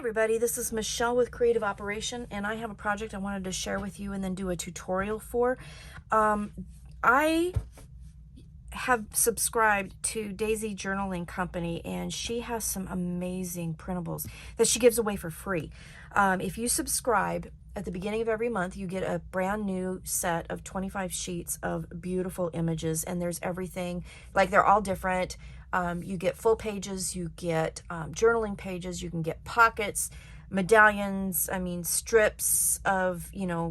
everybody, this is Michelle with Creative Operation, and I have a project I wanted to share with you and then do a tutorial for. I have subscribed to Daisy Journaling Company, and she has some amazing printables that she gives away for free. If you subscribe, at the beginning of every month, you get a brand new set of 25 sheets of beautiful images, and there's everything, like they're all different. You get full pages, you get journaling pages, you can get pockets, medallions, strips of,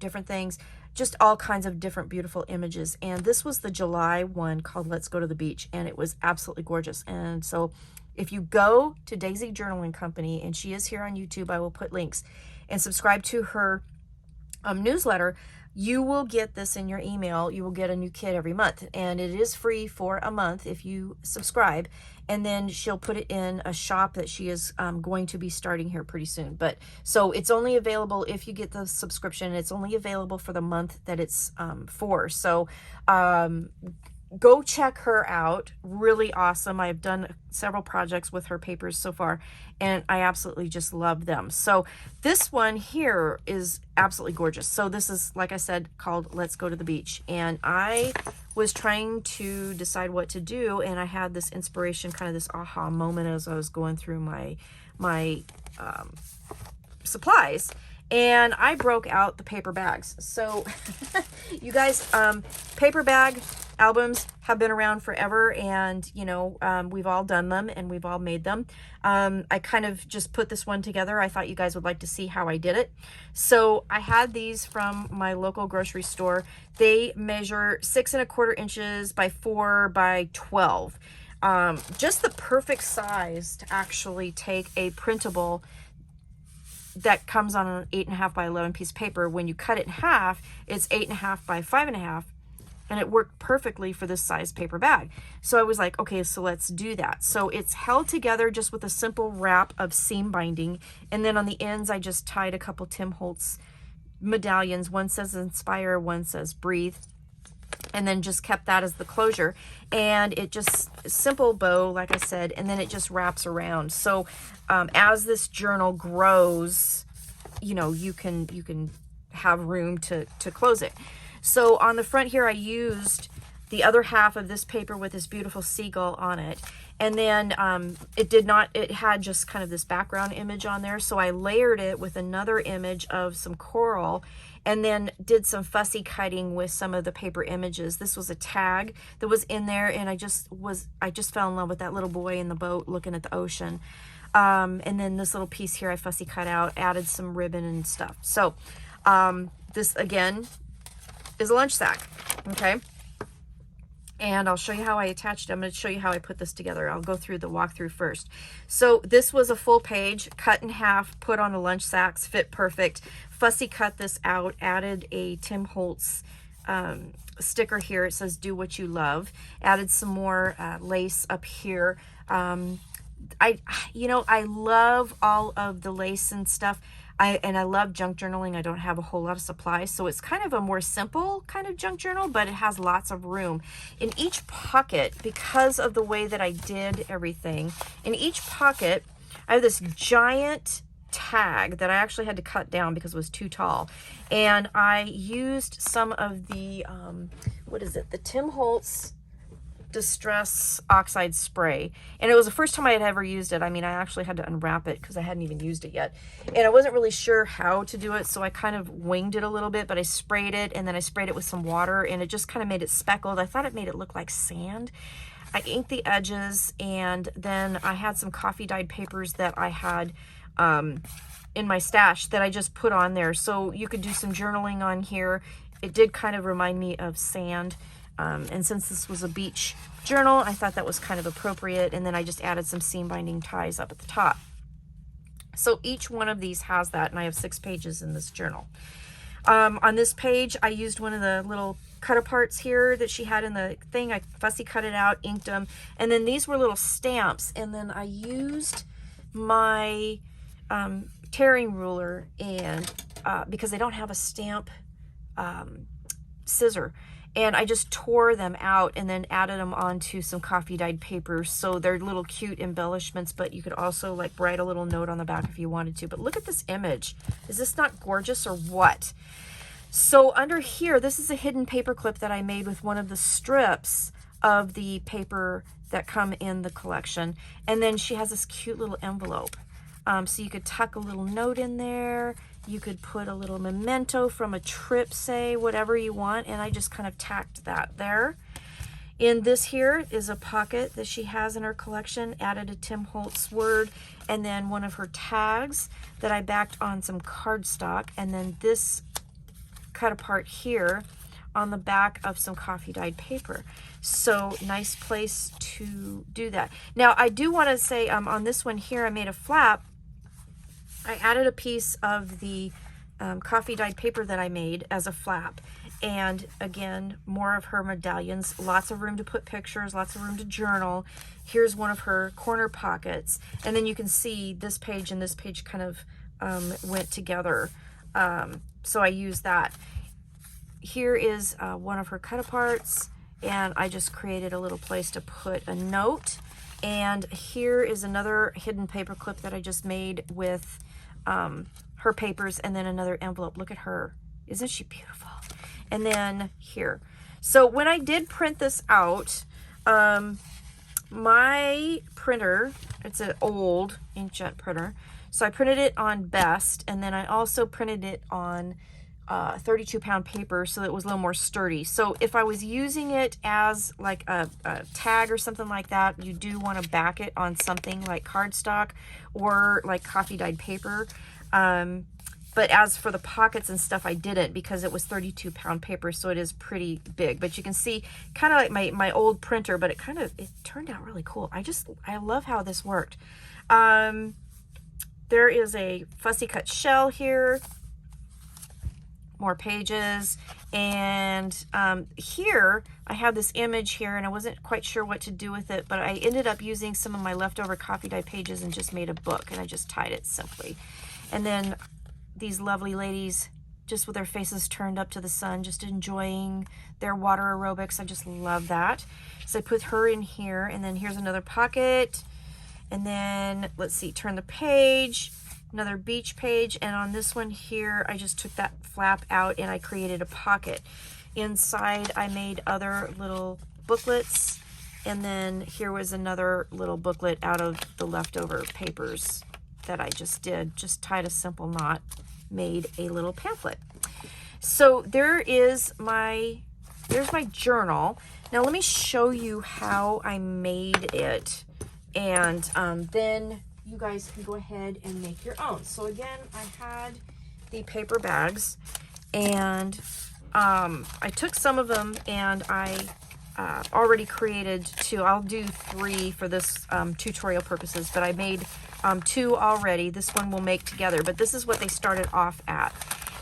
different things, just all kinds of different beautiful images. And this was the July one called Let's Go to the Beach, and it was absolutely gorgeous. And so if you go to Daisy Journaling Company, and she is here on YouTube, I will put links, and subscribe to her newsletter, you will get this in your email. You will get a new kit every month, and it is free for a month if you subscribe. And then she'll put it in a shop that she is going to be starting here pretty soon. But so it's only available if you get the subscription. It's only available for the month that it's for. So go check her out. Really awesome. I've done several projects with her papers so far, and I absolutely just love them. So this one here is absolutely gorgeous. So this is, like I said, called Let's Go to the Beach. And I was trying to decide what to do, and I had this inspiration, kind of this aha moment as I was going through my supplies. And I broke out the paper bags. So you guys, paper bag albums have been around forever, and we've all done them and we've all made them. I kind of just put this one together. I thought you guys would like to see how I did it. So I had these from my local grocery store. They measure 6 1/4 inches by 4 by 12. Just the perfect size to actually take a printable that comes on an 8.5 by 11 piece of paper. When you cut it in half, it's 8.5 by 5.5, and it worked perfectly for this size paper bag. So I was like, okay, so let's do that. So it's held together just with a simple wrap of seam binding, and then on the ends I just tied a couple Tim Holtz medallions. One says inspire, one says breathe, and then just kept that as the closure. And it just, simple bow, like I said, and then it just wraps around. So as this journal grows, you can have room to close it. So on the front here, I used the other half of this paper with this beautiful seagull on it. And then it had just kind of this background image on there. So I layered it with another image of some coral, and then did some fussy cutting with some of the paper images. This was a tag that was in there, and I just fell in love with that little boy in the boat looking at the ocean. And then this little piece here I fussy cut out, added some ribbon and stuff. So this again is a lunch sack, okay? And I'll show you how I attached it. I'm going to show you how I put this together. I'll go through the walkthrough first. So this was a full page, cut in half, put on a lunch sacks, fit perfect. Fussy cut this out, added a Tim Holtz sticker here. It says, do what you love. Added some more lace up here. I love all of the lace and stuff. I love junk journaling. I don't have a whole lot of supplies, so it's kind of a more simple kind of junk journal, but it has lots of room. In each pocket, because of the way that I did everything, in each pocket, I have this giant tag that I actually had to cut down because it was too tall. And I used some of the, the Tim Holtz Distress Oxide Spray, and it was the first time I had ever used it. I actually had to unwrap it because I hadn't even used it yet, and I wasn't really sure how to do it, so I kind of winged it a little bit. But I sprayed it, and then I sprayed it with some water, and it just kind of made it speckled. I thought it made it look like sand. I inked the edges, and then I had some coffee dyed papers that I had in my stash that I just put on there, so you could do some journaling on here. It did kind of remind me of sand. And since this was a beach journal, I thought that was kind of appropriate. And then I just added some seam binding ties up at the top. So each one of these has that, and I have 6 pages in this journal. On this page, I used one of the little cut aparts here that she had in the thing. I fussy cut it out, inked them, and then these were little stamps. And then I used my tearing ruler, and because I don't have a stamp scissor, And I just tore them out and then added them onto some coffee dyed paper. So they're little cute embellishments, but you could also like write a little note on the back if you wanted to. But look at this image. Is this not gorgeous or what? So under here, this is a hidden paper clip that I made with one of the strips of the paper that come in the collection. And then she has this cute little envelope. So you could tuck a little note in there. You could put a little memento from a trip, say, whatever you want. And I just kind of tacked that there. In this here is a pocket that she has in her collection, added a Tim Holtz word, and then one of her tags that I backed on some cardstock. And then this cut apart here on the back of some coffee dyed paper. So nice place to do that. Now I do want to say on this one here, I made a flap. I added a piece of the coffee dyed paper that I made as a flap. And again, more of her medallions, lots of room to put pictures, lots of room to journal. Here's one of her corner pockets. And then you can see this page and this page kind of went together. So I used that. Here is one of her cut aparts, and I just created a little place to put a note. And here is another hidden paper clip that I just made with her papers, and then another envelope. Look at her. Isn't she beautiful? And then here. So when I did print this out, my printer, it's an old inkjet printer, so I printed it on Best, and then I also printed it on 32-pound paper so that it was a little more sturdy. So if I was using it as like a tag or something like that, you do want to back it on something like cardstock or like coffee dyed paper. But as for the pockets and stuff, I didn't, because it was 32-pound paper, so it is pretty big. But you can see kind of like my old printer, but it turned out really cool. I love how this worked. There is a fussy cut shell here, more pages, and here I have this image here, and I wasn't quite sure what to do with it, but I ended up using some of my leftover coffee dye pages and just made a book, and I just tied it simply. And then these lovely ladies just with their faces turned up to the sun, just enjoying their water aerobics. I just love that. So I put her in here, and then here's another pocket, and then let's see, turn the page, another beach page, and on this one here I just took that flap out and I created a pocket. Inside I made other little booklets, and then here was another little booklet out of the leftover papers that I just did, just tied a simple knot, made a little pamphlet. So there's my journal. Now let me show you how I made it, and then you guys can go ahead and make your own. So again, I had the paper bags, and I took some of them, and I already created 2. I'll do 3 for this tutorial purposes, but I made 2 already. This one we'll make together, but this is what they started off at.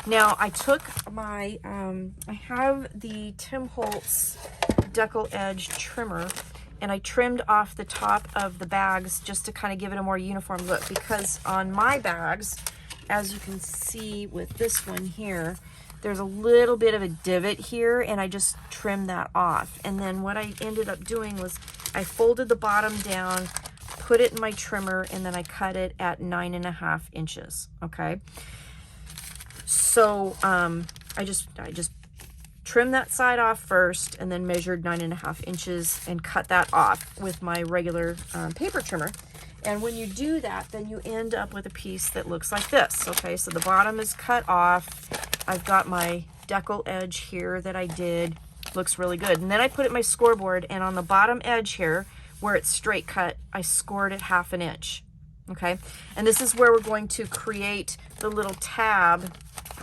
Now I took my, I have the Tim Holtz decal edge trimmer, and I trimmed off the top of the bags just to kind of give it a more uniform look, because on my bags, as you can see with this one here, there's a little bit of a divot here, and I just trimmed that off. And then what I ended up doing was I folded the bottom down, put it in my trimmer, and then I cut it at 9.5 inches. Okay. So I just trimmed that side off first, and then measured 9.5 inches and cut that off with my regular paper trimmer. And when you do that, then you end up with a piece that looks like this. Okay, so the bottom is cut off. I've got my decal edge here that I did. Looks really good. And then I put it in my scoreboard, and on the bottom edge here, where it's straight cut, I scored it 1/2 inch. Okay, and this is where we're going to create the little tab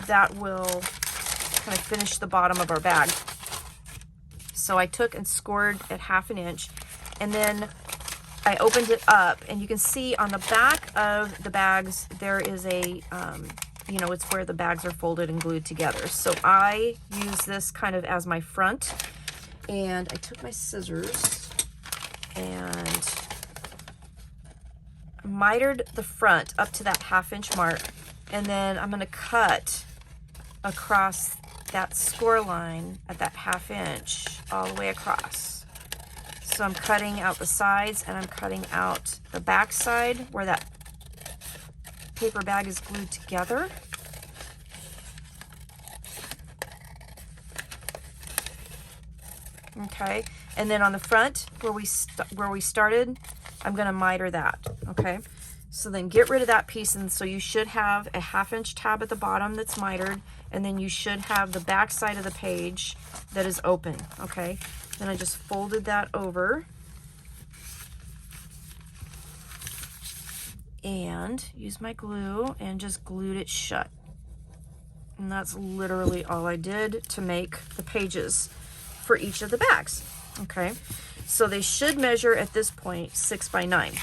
that will kind of finish the bottom of our bag. So I took and scored at 1/2 inch, and then I opened it up, and you can see on the back of the bags there is a you know, it's where the bags are folded and glued together. So I use this kind of as my front, and I took my scissors and mitered the front up to that 1/2 inch mark, and then I'm going to cut across that score line at that 1/2 inch all the way across. So I'm cutting out the sides and I'm cutting out the back side where that paper bag is glued together. Okay, and then on the front where we started, I'm going to miter that. Okay, so then get rid of that piece, and so you should have a 1/2 inch tab at the bottom that's mitered, and then you should have the back side of the page that is open. Okay, then I just folded that over and used my glue and just glued it shut. And that's literally all I did to make the pages for each of the bags. Okay, so they should measure at this point 6 by 9,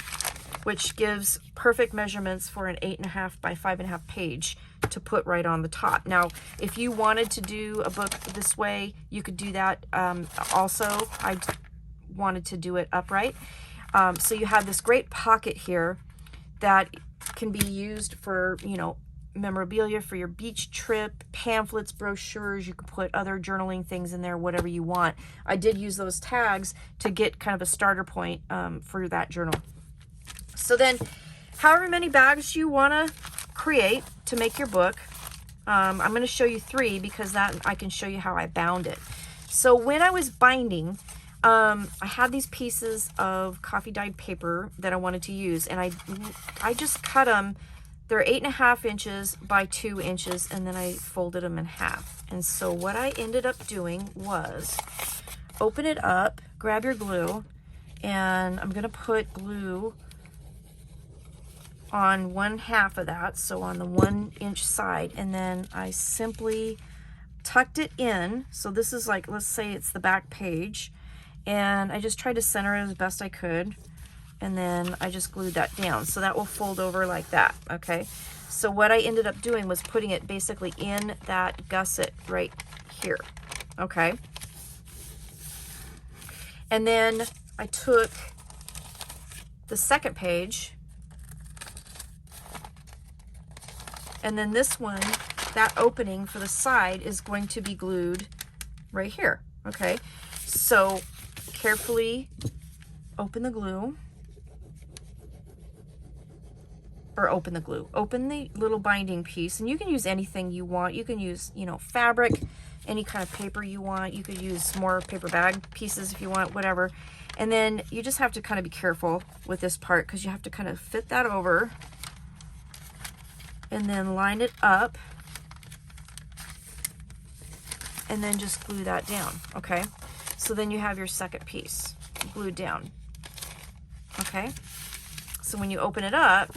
which gives perfect measurements for an 8.5 by 5.5 page to put right on the top. Now, if you wanted to do a book this way, you could do that. Also, I wanted to do it upright. So you have this great pocket here that can be used for, you know, memorabilia for your beach trip, pamphlets, brochures. You could put other journaling things in there, whatever you want. I did use those tags to get kind of a starter point for that journal. So then, however many bags you want to create to make your book, I'm going to show you 3 because that I can show you how I bound it. So when I was binding, I had these pieces of coffee dyed paper that I wanted to use, and I just cut them. They're 8.5 inches by 2 inches, and then I folded them in half. And so what I ended up doing was open it up, grab your glue, and I'm going to put glue on 1/2 of that, so on the 1 inch side, and then I simply tucked it in. So this is like, let's say it's the back page, and I just tried to center it as best I could, and then I just glued that down. So that will fold over like that. Okay, so what I ended up doing was putting it basically in that gusset right here. Okay, and then I took the second page, and then this one, that opening for the side is going to be glued right here. Okay, so carefully open the glue, or open the little binding piece, and you can use anything you want. You can use, you know, fabric, any kind of paper you want. You could use more paper bag pieces if you want, whatever. And then you just have to kind of be careful with this part because you have to kind of fit that over and then line it up and then just glue that down. Okay, so then you have your second piece glued down. Okay, so when you open it up,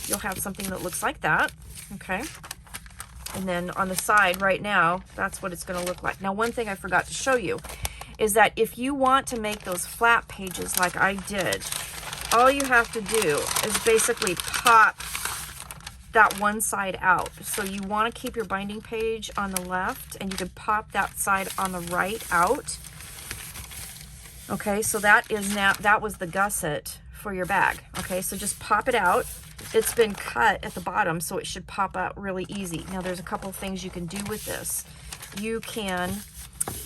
you'll have something that looks like that. Okay, and then on the side right now, that's what it's going to look like. Now, one thing I forgot to show you is that if you want to make those flat pages like I did, all you have to do is basically pop that one side out. So you want to keep your binding page on the left, and you can pop that side on the right out. Okay, so that is now, that was the gusset for your bag. Okay, so just pop it out. It's been cut at the bottom, so it should pop out really easy. Now there's a couple of things you can do with this. You can,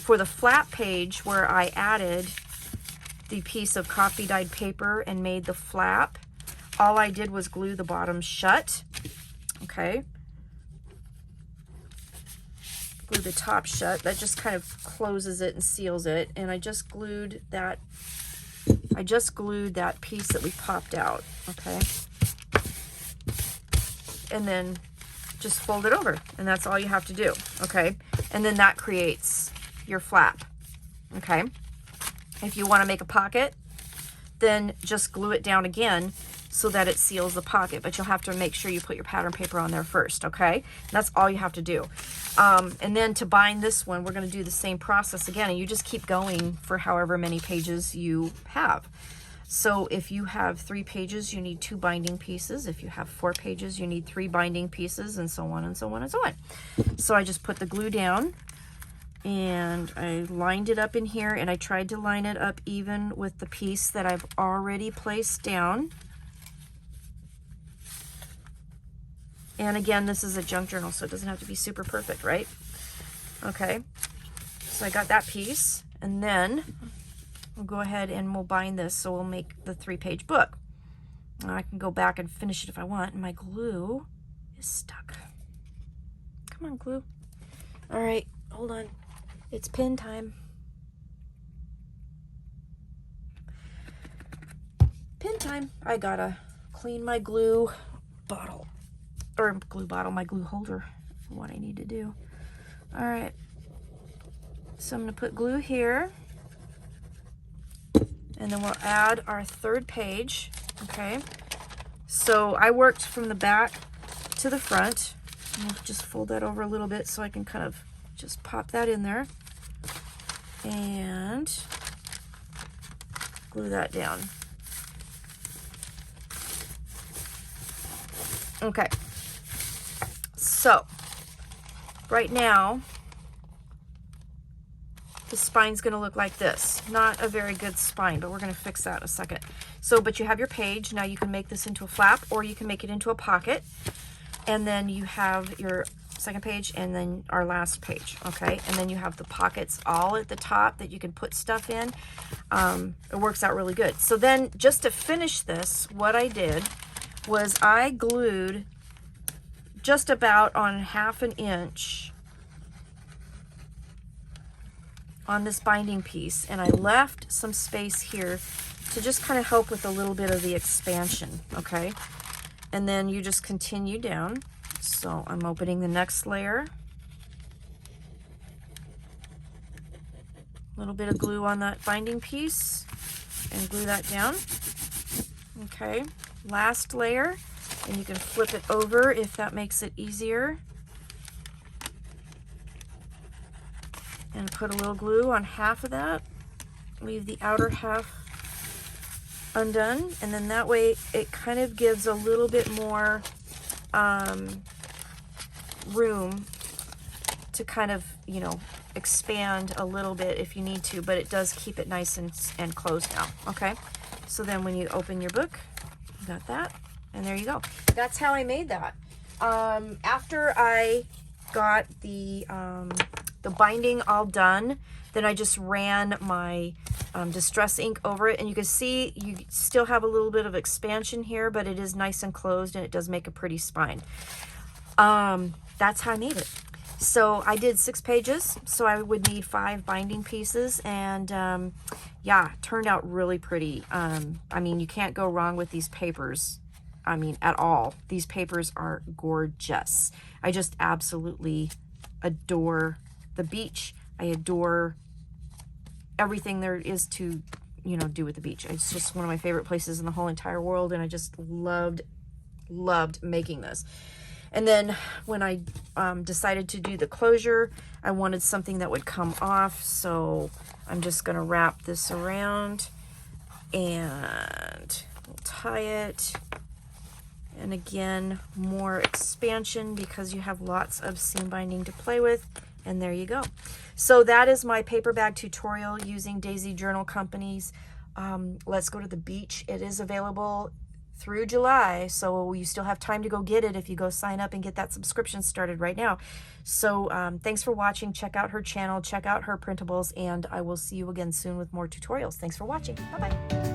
for the flat page where I added the piece of coffee dyed paper and made the flap, all I did was glue the bottom shut. Okay, glue the top shut. That just kind of closes it and seals it. And I just glued that piece that we popped out. Okay, and then just fold it over, and that's all you have to do. Okay, and then that creates your flap. Okay, if you want to make a pocket, then just glue it down again so that it seals the pocket, but you'll have to make sure you put your pattern paper on there first. Okay, and that's all you have to do. And then to bind this one, we're going to do the same process again, and you just keep going for however many pages you have. So if you have 3 pages, you need 2 binding pieces. If you have 4 pages, you need 3 binding pieces, and so on and so on and so on. So I just put the glue down, and I lined it up in here, and I tried to line it up even with the piece that I've already placed down. And again, this is a junk journal, so it doesn't have to be super perfect, right? Okay, so I got that piece, and then we'll go ahead and we'll bind this, so we'll make the 3-page book. Now I can go back and finish it if I want, and my glue is stuck. Come on, glue. All right, hold on. It's pin time. Pin time. I gotta clean my glue bottle, or glue bottle, my glue holder for what I need to do. All right, so I'm gonna put glue here, and then we'll add our 3rd page. Okay, so I worked from the back to the front. I'll just fold that over a little bit so I can kind of just pop that in there and glue that down. Okay, so right now the spine's going to look like this. Not a very good spine, but we're going to fix that in a second. So, but you have your page. Now you can make this into a flap, or you can make it into a pocket. And then you have your 2nd page and then our last page, okay? And then you have the pockets all at the top that you can put stuff in. It works out really good. So then just to finish this, what I did was I glued just about on 1/2 inch on this binding piece, and I left some space here to just kind of help with a little bit of the expansion, okay? And then you just continue down. So I'm opening the next layer. A little bit of glue on that binding piece and glue that down. Okay, last layer, and you can flip it over if that makes it easier. And put a little glue on 1/2 of that. Leave the outer half undone, and then that way it kind of gives a little bit more room to kind of, you know, expand a little bit if you need to, but it does keep it nice and closed now. Okay, so then when you open your book, you got that, and there you go. That's how I made that. After I got the binding all done, then I just ran my distress ink over it, and you can see you still have a little bit of expansion here, but it is nice and closed, and it does make a pretty spine. That's how I made it. So I did 6 pages, so I would need 5 binding pieces, and yeah, turned out really pretty. I mean, you can't go wrong with these papers. I mean, at all. These papers are gorgeous. I just absolutely adore the beach. I adore everything there is to, you know, do with the beach. It's just one of my favorite places in the whole entire world, and I just loved making this. And then when I decided to do the closure, I wanted something that would come off, so I'm just going to wrap this around and we'll tie it. And again, more expansion because you have lots of seam binding to play with. And there you go. So that is my paper bag tutorial using Daisy Journal Company's Let's Go to the Beach. It is available through July, so you still have time to go get it if you go sign up and get that subscription started right now. So thanks for watching. Check out her channel, check out her printables, and I will see you again soon with more tutorials. Thanks for watching. Bye-bye.